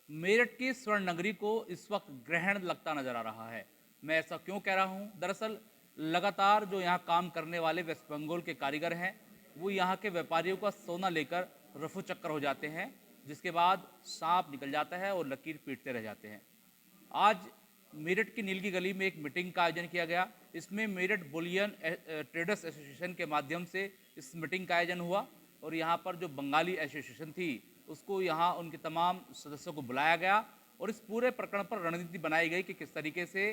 मेरठ की स्वर्ण नगरी को इस वक्त ग्रहण लगता नजर आ रहा है। मैं ऐसा क्यों कह रहा हूं? दरअसल लगातार जो यहाँ काम करने वाले वेस्ट बंगाल के कारीगर हैं, वो यहाँ के व्यापारियों का सोना लेकर रफू चक्कर हो जाते हैं, जिसके बाद सांप निकल जाता है और लकीर पीटते रह जाते हैं। आज मेरठ की नीलगी गली में एक मीटिंग का आयोजन किया गया। इसमें मेरठ बुलियन ट्रेडर्स एसोसिएशन के माध्यम से इस मीटिंग का आयोजन हुआ और यहाँ पर जो बंगाली एसोसिएशन थी उसको यहाँ उनके तमाम सदस्यों को बुलाया गया और इस पूरे प्रकरण पर रणनीति बनाई गई कि किस तरीके से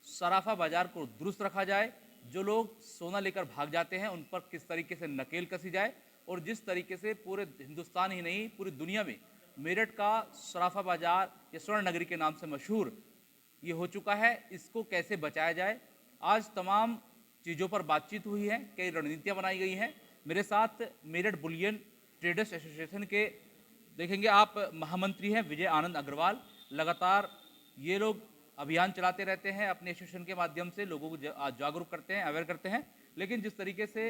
सराफा बाजार को दुरुस्त रखा जाए, जो लोग सोना लेकर भाग जाते हैं उन पर किस तरीके से नकेल कसी जाए और जिस तरीके से पूरे हिंदुस्तान ही नहीं पूरी दुनिया में मेरठ का सराफा बाजार या स्वर्ण नगरी के नाम से मशहूर ये हो चुका है, इसको कैसे बचाया जाए। आज तमाम चीज़ों पर बातचीत हुई है, कई रणनीतियाँ बनाई गई हैं। मेरे साथ मेरठ बुलियन ट्रेडर्स एसोसिएशन के देखेंगे आप महामंत्री हैं विजय आनंद अग्रवाल। लगातार ये लोग अभियान चलाते रहते हैं, अपने एसोसिएशन के माध्यम से लोगों को जागरूक करते हैं, अवेयर करते हैं। लेकिन जिस तरीके से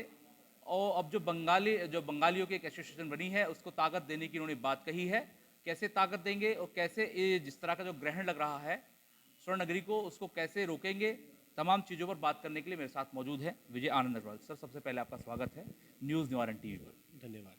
और अब जो बंगालियों की एक एसोसिएशन बनी है उसको ताकत देने की उन्होंने बात कही है, कैसे ताकत देंगे और कैसे ये जिस तरह का जो ग्रहण लग रहा है स्वर्ण नगरी को उसको कैसे रोकेंगे, तमाम चीज़ों पर बात करने के लिए मेरे साथ मौजूद है विजय आनंद अग्रवाल। सर, सबसे पहले आपका स्वागत है न्यूज़ निवारण टीवी पर। धन्यवाद।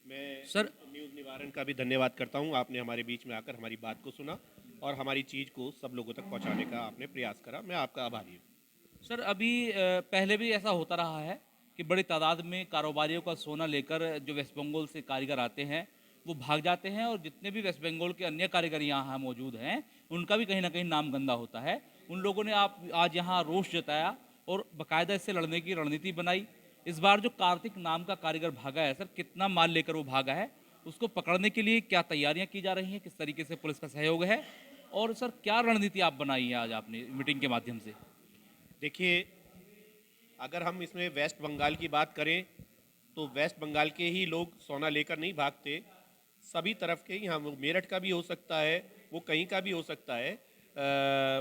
मैं सर, न्यूज़ निवारण का भी धन्यवाद करता हूं। आपने हमारे बीच में आकर हमारी बात को सुना और हमारी चीज़ को सब लोगों तक पहुंचाने का आपने प्रयास करा। मैं आपका आभारी हूं। सर अभी पहले भी ऐसा होता रहा है कि बड़ी तादाद में कारोबारियों का सोना लेकर जो वेस्ट बंगाल से कारीगर आते हैं वो भाग जाते हैं और जितने भी वेस्ट बंगाल के अन्य कारीगर यहाँ मौजूद हैं उनका भी कहीं ना कहीं नाम गंदा होता है। उन लोगों ने आप आज यहाँ रोष जताया और बाकायदा इससे लड़ने की रणनीति बनाई। इस बार जो कार्तिक नाम का कारीगर भागा है, सर कितना माल लेकर वो भागा है, उसको पकड़ने के लिए क्या तैयारियां की जा रही हैं, किस तरीके से पुलिस का सहयोग है और सर क्या रणनीति आप बनाई है आज आपने मीटिंग के माध्यम से? देखिए, अगर हम इसमें वेस्ट बंगाल की बात करें तो वेस्ट बंगाल के ही लोग सोना लेकर नहीं भागते। सभी तरफ के, यहाँ मेरठ का भी हो सकता है, वो कहीं का भी हो सकता है।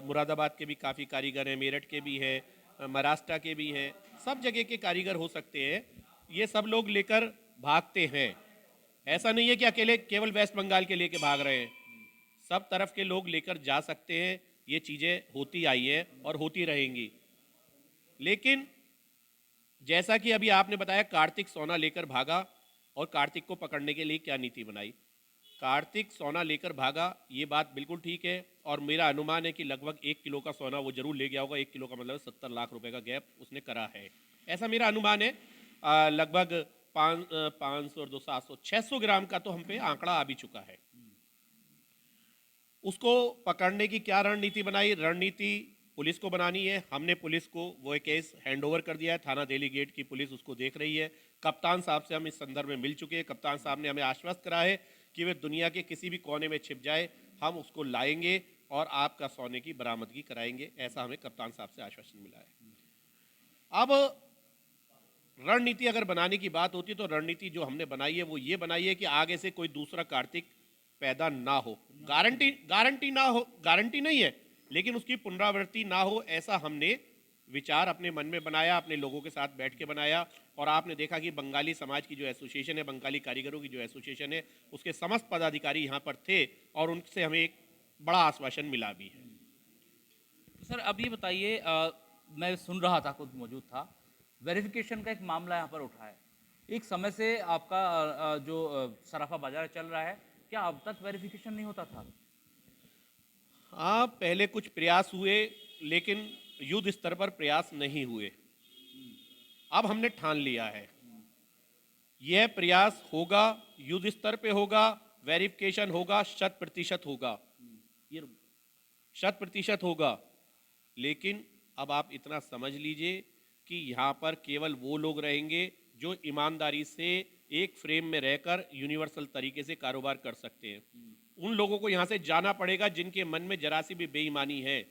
मुरादाबाद के भी काफ़ी कारीगर हैं, मेरठ के भी हैं, महाराष्ट्र के भी हैं, सब जगह के कारीगर हो सकते हैं। ये सब लोग लेकर भागते हैं। ऐसा नहीं है कि अकेले केवल वेस्ट बंगाल के लेके भाग रहे हैं। सब तरफ के लोग लेकर जा सकते हैं। ये चीज़ें होती आई हैं और होती रहेंगी। लेकिन जैसा कि अभी आपने बताया, कार्तिक सोना लेकर भागा और कार्तिक को पकड़ने के लिए क्या नीति बनाई। कार्तिक सोना लेकर भागा, ये बात बिल्कुल ठीक है और मेरा अनुमान है कि लगभग 1 किलो का सोना वो जरूर ले गया होगा। 1 किलो का मतलब 70 लाख रुपए का गैप उसने करा है, ऐसा मेरा अनुमान है। लगभग 500 और 200 700 600 ग्राम का तो हम पे आंकड़ा आ भी चुका है। उसको पकड़ने की क्या रणनीति बनाई? रणनीति पुलिस को बनानी है। हमने पुलिस को वो केस हैंडओवर कर दिया है, थाना दिल्ली गेट की पुलिस उसको देख रही है। कप्तान साहब से हम इस संदर्भ में मिल चुके हैं। कप्तान साहब ने हमें आश्वस्त करा है कि वे दुनिया के किसी भी कोने में छिप जाए, हम उसको लाएंगे और आपका सोने की बरामदगी कराएंगे। ऐसा हमें कप्तान साहब से आश्वासन मिला है। अब रणनीति अगर बनाने की बात होती है तो रणनीति जो हमने बनाई है वो ये बनाई है कि आगे से कोई दूसरा कार्तिक पैदा ना हो। गारंटी ना हो, गारंटी नहीं है, लेकिन उसकी पुनरावृत्ति ना हो, ऐसा हमने विचार अपने मन में बनाया, अपने लोगों के साथ बैठ के बनाया। और आपने देखा कि बंगाली समाज की जो एसोसिएशन है, बंगाली कारीगरों की जो एसोसिएशन है, उसके समस्त पदाधिकारी यहाँ पर थे और उनसे हमें एक बड़ा आश्वासन मिला भी है। सर अब ये बताइए, मैं सुन रहा था, खुद मौजूद था, वेरिफिकेशन का एक मामला यहाँ पर उठा है। एक समय से आपका जो सराफा बाजार चल रहा है, क्या अब तक वेरिफिकेशन नहीं होता था? हाँ, पहले कुछ प्रयास हुए लेकिन युद्ध स्तर पर प्रयास नहीं हुए। अब हमने ठान लिया है, यह प्रयास होगा, युद्ध स्तर पे होगा, वेरिफिकेशन होगा, 100% होगा, ये 100% होगा। लेकिन अब आप इतना समझ लीजिए कि यहाँ पर केवल वो लोग रहेंगे जो ईमानदारी से एक फ्रेम में रहकर यूनिवर्सल तरीके से कारोबार कर सकते हैं। उन लोगों को यहाँ से जाना पड़ेगा जिनके मन में जरा सी भी बेईमानी है,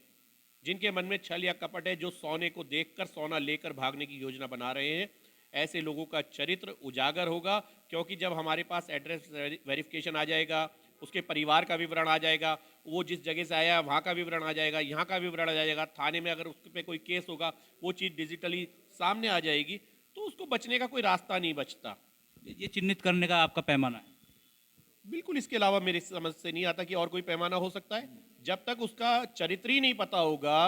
जिनके मन में छल या कपट है, जो सोने को देखकर सोना लेकर भागने की योजना बना रहे हैं। ऐसे लोगों का चरित्र उजागर होगा, क्योंकि जब हमारे पास एड्रेस वेरिफिकेशन आ जाएगा, उसके परिवार का विवरण आ जाएगा, वो जिस जगह से आया वहाँ का विवरण आ जाएगा, यहाँ का विवरण आ जाएगा, थाने में अगर उस पर कोई केस होगा वो चीज़ डिजिटली सामने आ जाएगी, तो उसको बचने का कोई रास्ता नहीं बचता। ये चिन्हित करने का आपका पैमाना है? बिल्कुल इसके अलावा मेरी समझ से नहीं आता कि और कोई पैमाना हो सकता है। जब तक उसका चरित्र ही नहीं पता होगा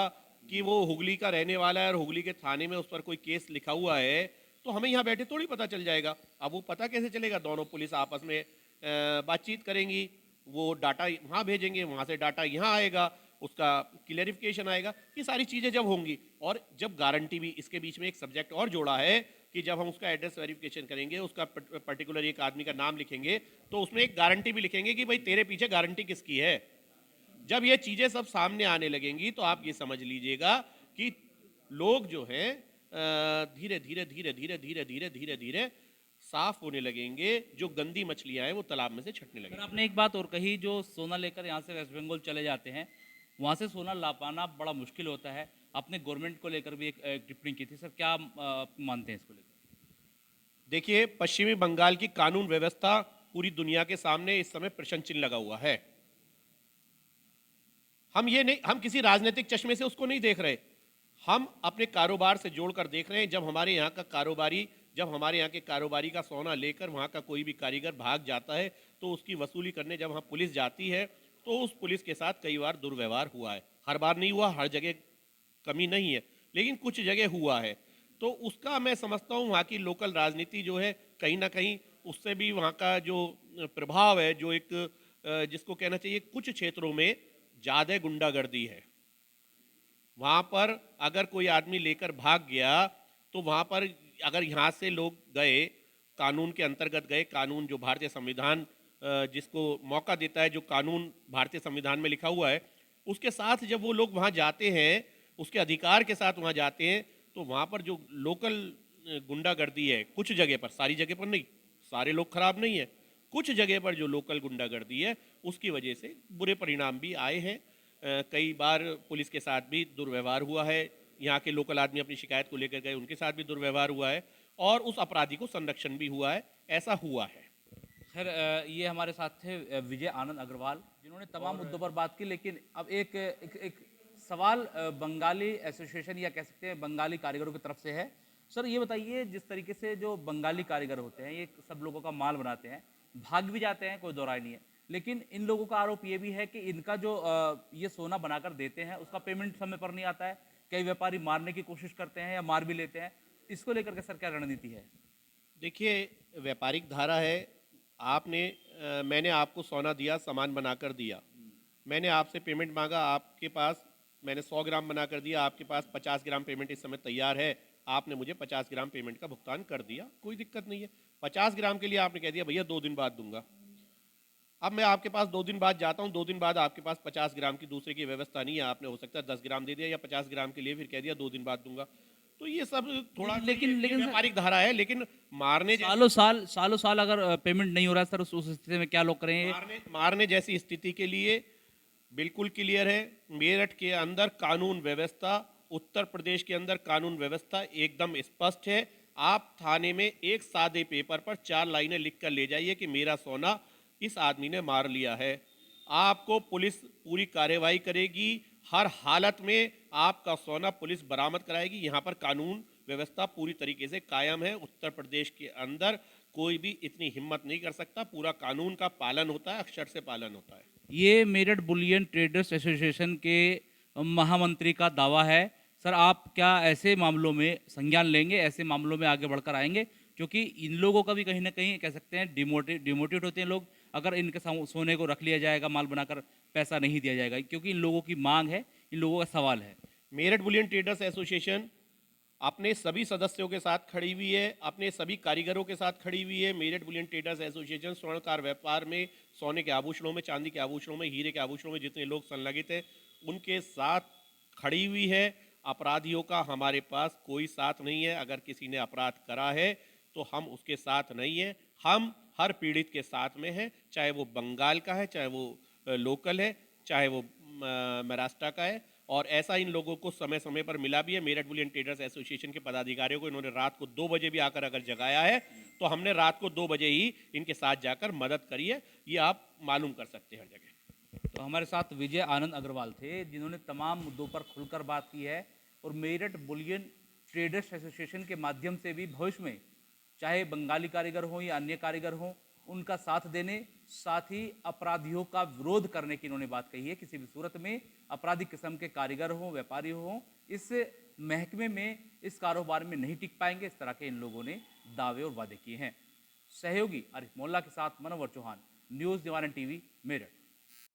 कि वो हुगली का रहने वाला है और हुगली के थाने में उस पर कोई केस लिखा हुआ है, तो हमें यहाँ बैठे थोड़ी पता चल जाएगा। अब वो पता कैसे चलेगा? दोनों पुलिस आपस में बातचीत करेंगी, वो डाटा वहाँ भेजेंगे, वहाँ से डाटा यहाँ आएगा, उसका क्लियरिफिकेशन आएगा। ये सारी चीज़ें जब होंगी, और जब गारंटी भी, इसके बीच में एक सब्जेक्ट और जोड़ा है कि जब हम उसका एड्रेस वेरिफिकेशन करेंगे, उसका पर्टिकुलर एक आदमी का नाम लिखेंगे, तो उसमें एक गारंटी भी लिखेंगे कि भाई तेरे पीछे गारंटी किसकी है। जब ये चीज़ें सब सामने आने लगेंगी तो आप ये समझ लीजिएगा कि लोग जो हैं धीरे धीरे धीरे धीरे धीरे धीरे धीरे धीरे साफ होने लगेंगे, जो गंदी मछलियां हैं वो तालाब में से छटने सर लगेंगी। आपने एक बात और कही, जो सोना लेकर यहाँ से वेस्ट बंगाल चले जाते हैं, वहाँ से सोना ला पाना बड़ा मुश्किल होता है। आपने गवर्नमेंट को लेकर भी एक टिप्पणी की थी सर, क्या आप मानते हैं इसको लेकर? देखिए, पश्चिमी बंगाल की कानून व्यवस्था पूरी दुनिया के सामने इस समय प्रश्न चिन्ह लगा हुआ है। हम किसी राजनीतिक चश्मे से उसको नहीं देख रहे, हम अपने कारोबार से जोड़कर देख रहे हैं। जब हमारे यहाँ के कारोबारी का सोना लेकर वहाँ का कोई भी कारीगर भाग जाता है, तो उसकी वसूली करने जब वहाँ पुलिस जाती है, तो उस पुलिस के साथ कई बार दुर्व्यवहार हुआ है। हर बार नहीं हुआ, हर जगह कमी नहीं है, लेकिन कुछ जगह हुआ है। तो उसका मैं समझता हूँ वहाँ की लोकल राजनीति जो है, कहीं ना कहीं उससे भी वहाँ का जो प्रभाव है, जो एक जिसको कहना चाहिए, कुछ क्षेत्रों में ज़्यादा गुंडागर्दी है। वहाँ पर अगर कोई आदमी लेकर भाग गया, तो वहाँ पर अगर यहाँ से लोग गए, कानून के अंतर्गत गए, कानून जो भारतीय संविधान जिसको मौका देता है, जो कानून भारतीय संविधान में लिखा हुआ है, उसके साथ जब वो लोग वहाँ जाते हैं, उसके अधिकार के साथ वहाँ जाते हैं, तो वहाँ पर जो लोकल गुंडागर्दी है, कुछ जगह पर, सारी जगह पर नहीं, सारे लोग खराब नहीं है, कुछ जगह पर जो लोकल गुंडागर्दी है, उसकी वजह से बुरे परिणाम भी आए हैं। कई बार पुलिस के साथ भी दुर्व्यवहार हुआ है, यहाँ के लोकल आदमी अपनी शिकायत को लेकर गए, उनके साथ भी दुर्व्यवहार हुआ है, और उस अपराधी को संरक्षण भी हुआ है। ऐसा हुआ है। खैर ये हमारे साथ थे विजय आनंद अग्रवाल, जिन्होंने तमाम मुद्दों पर बात की। लेकिन अब एक सवाल बंगाली एसोसिएशन या कह सकते हैं बंगाली कारीगरों की तरफ से है। सर ये बताइए, जिस तरीके से जो बंगाली कारीगर होते हैं, ये सब लोगों का माल बनाते हैं, भाग भी जाते हैं, कोई दो राय नहीं है, लेकिन इन लोगों का आरोप ये भी है कि इनका जो ये सोना बनाकर देते हैं, उसका पेमेंट समय पर नहीं आता है। कई व्यापारी मारने की कोशिश करते हैं या मार भी लेते हैं। इसको लेकर के सर क्या रणनीति है? देखिए, व्यापारिक धारा है। मैंने आपको सोना दिया, सामान बनाकर दिया, मैंने आपसे पेमेंट मांगा, आपके पास मैंने 100 ग्राम बनाकर दिया, आपके पास 50 ग्राम पेमेंट इस समय तैयार है, आपने मुझे 50 ग्राम पेमेंट का भुगतान कर दिया, कोई दिक्कत नहीं है। 50 ग्राम के लिए आपने कह दिया भैया 2 दिन बाद दूंगा। अब मैं आपके पास 2 दिन बाद जाता हूँ, 2 दिन बाद आपके पास 50 ग्राम की दूसरे की व्यवस्था नहीं है, आपने हो सकता है 10 ग्राम दे दिया, या 50 ग्राम के लिए फिर कह दिया 2 दिन बाद दूंगा। तो ये सब थोड़ा लेकिन सर, व्यापारिक धारा है, लेकिन सालों साल अगर पेमेंट नहीं हो रहा है सर, उस स्थिति में क्या लोग करेंगे? मारने जैसी स्थिति के लिए बिल्कुल क्लियर है। मेरठ के अंदर कानून व्यवस्था, उत्तर प्रदेश के अंदर कानून व्यवस्था एकदम स्पष्ट है। आप थाने में एक सादे पेपर पर 4 लाइनें लिख कर ले जाइए कि मेरा सोना इस आदमी ने मार लिया है। आपको पुलिस पूरी कार्यवाही करेगी, हर हालत में आपका सोना पुलिस बरामद कराएगी। यहाँ पर कानून व्यवस्था पूरी तरीके से कायम है। उत्तर प्रदेश के अंदर कोई भी इतनी हिम्मत नहीं कर सकता, पूरा कानून का पालन होता है, अक्षर से पालन होता है। ये मेरठ बुलियन ट्रेडर्स एसोसिएशन के महामंत्री का दावा है। सर आप क्या ऐसे मामलों में संज्ञान लेंगे, ऐसे मामलों में आगे बढ़कर आएंगे? क्योंकि इन लोगों का भी कहीं ना कहीं कह सकते हैं डिमोटिवेट होते हैं लोग, अगर इनके सोने को रख लिया जाएगा, माल बनाकर पैसा नहीं दिया जाएगा, क्योंकि इन लोगों की मांग है, इन लोगों का सवाल है। मेरठ बुलियन ट्रेडर्स एसोसिएशन अपने सभी सदस्यों के साथ खड़ी हुई है, अपने सभी कारीगरों के साथ खड़ी हुई है। मेरठ बुलियन ट्रेडर्स एसोसिएशन स्वर्णकार व्यापार में, सोने के आभूषणों में, चांदी के आभूषणों में, हीरे के आभूषणों में जितने लोग संलग्नित हैं, उनके साथ खड़ी हुई है। अपराधियों का हमारे पास कोई साथ नहीं है। अगर किसी ने अपराध करा है तो हम उसके साथ नहीं है, हम हर पीड़ित के साथ में हैं, चाहे वो बंगाल का है, चाहे वो लोकल है, चाहे वो महाराष्ट्र का है। और ऐसा इन लोगों को समय समय पर मिला भी है। मेरठ बुलियन ट्रेडर्स एसोसिएशन के पदाधिकारियों को इन्होंने रात को 2 बजे भी आकर अगर जगाया है, तो हमने रात को 2 बजे ही इनके साथ जाकर मदद करी है। ये आप मालूम कर सकते हैं हर जगह। तो हमारे साथ विजय आनंद अग्रवाल थे, जिन्होंने तमाम मुद्दों पर खुलकर बात की है, और मेरठ बुलियन ट्रेडर्स एसोसिएशन के माध्यम से भी भविष्य में चाहे बंगाली कारीगर हों या अन्य कारीगर हों, उनका साथ देने, साथ ही अपराधियों का विरोध करने की इन्होंने बात कही है। किसी भी सूरत में आपराधिक किस्म के कारीगर हों, व्यापारी हों, इस महकमे में, इस कारोबार में नहीं टिक पाएंगे। इस तरह के इन लोगों ने दावे और वादे किए हैं। सहयोगी आरिफ मोल्ला के साथ मनोवर चौहान, न्यूज़ निवारण टीवी, मेरठ।